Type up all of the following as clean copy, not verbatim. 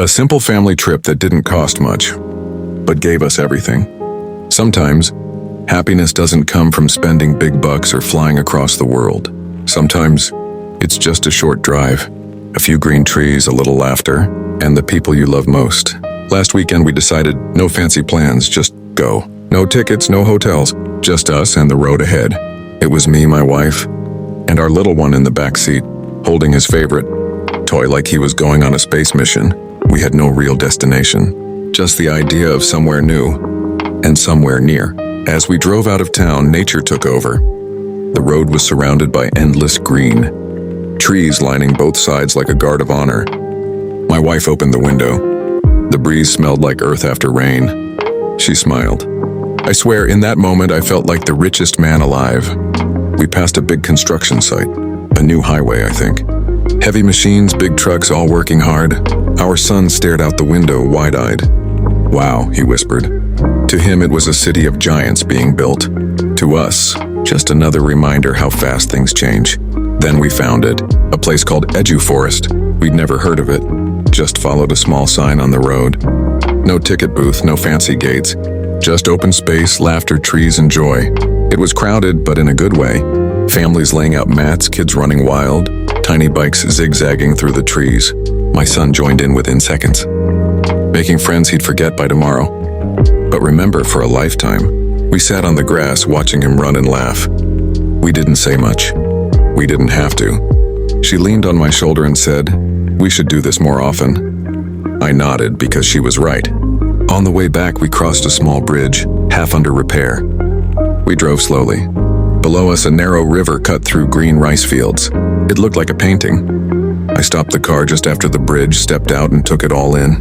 A simple family trip that didn't cost much, but gave us everything. Sometimes, happiness doesn't come from spending big bucks or flying across the world. Sometimes, it's just a short drive, a few green trees, a little laughter, and the people you love most. Last weekend we decided no fancy plans, just go. No tickets, no hotels, just us and the road ahead. It was me, my wife, and our little one in the back seat, holding his favorite toy like he was going on a space mission. We had no real destination, just the idea of somewhere new and somewhere near. As we drove out of town, nature took over. The road was surrounded by endless green, trees lining both sides like a guard of honor. My wife opened the window. The breeze smelled like earth after rain. She smiled. I swear, in that moment, I felt like the richest man alive. We passed a big construction site, a new highway, I think. Heavy machines, big trucks, all working hard. Our son stared out the window, wide-eyed. "Wow," he whispered. To him, it was a city of giants being built. To us, just another reminder how fast things change. Then we found it, a place called Forest. We'd never heard of it, just followed a small sign on the road. No ticket booth, no fancy gates, just open space, laughter, trees, and joy. It was crowded, but in a good way. Families laying out mats, kids running wild, tiny bikes zigzagging through the trees. My son joined in within seconds, making friends he'd forget by tomorrow. But remember for a lifetime. We sat on the grass watching him run and laugh. We didn't say much. We didn't have to. She leaned on my shoulder and said, "We should do this more often." I nodded because she was right. On the way back, we crossed a small bridge, half under repair. We drove slowly. Below us, a narrow river cut through green rice fields. It looked like a painting. I stopped the car just after the bridge, stepped out and took it all in.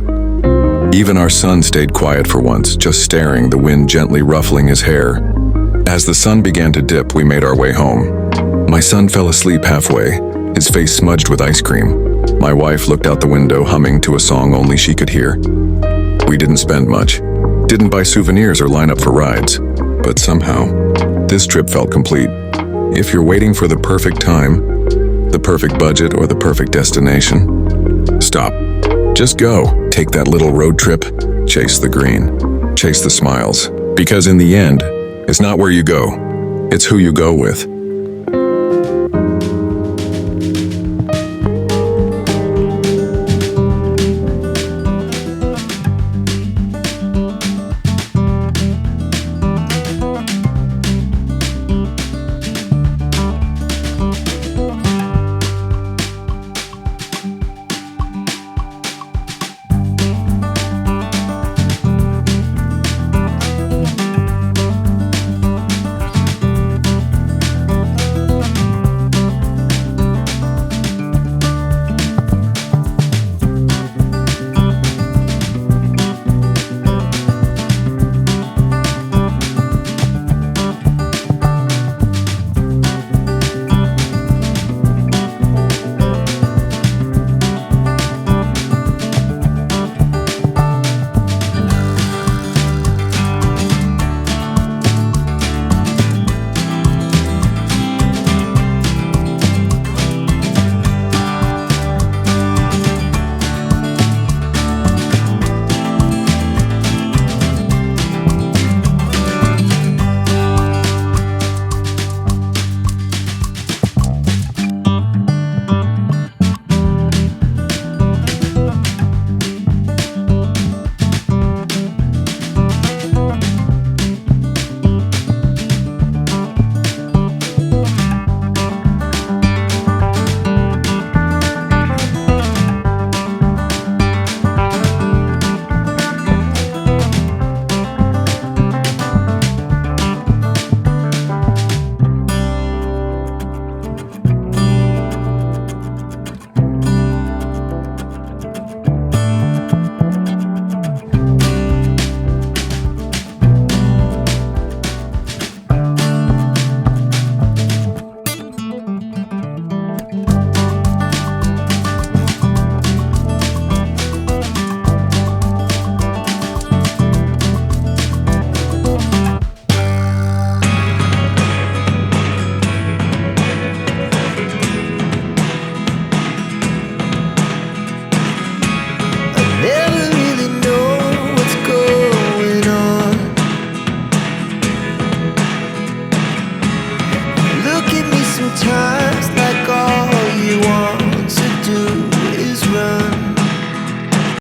Even our son stayed quiet for once, just staring, the wind gently ruffling his hair. As the sun began to dip, we made our way home. My son fell asleep halfway, his face smudged with ice cream. My wife looked out the window, humming to a song only she could hear. We didn't spend much, didn't buy souvenirs or line up for rides, but somehow, this trip felt complete. If you're waiting for the perfect time, the perfect budget, or the perfect destination, stop. Just go. Take that little road trip. Chase the green. Chase the smiles. Because in the end, it's not where you go, it's who you go with.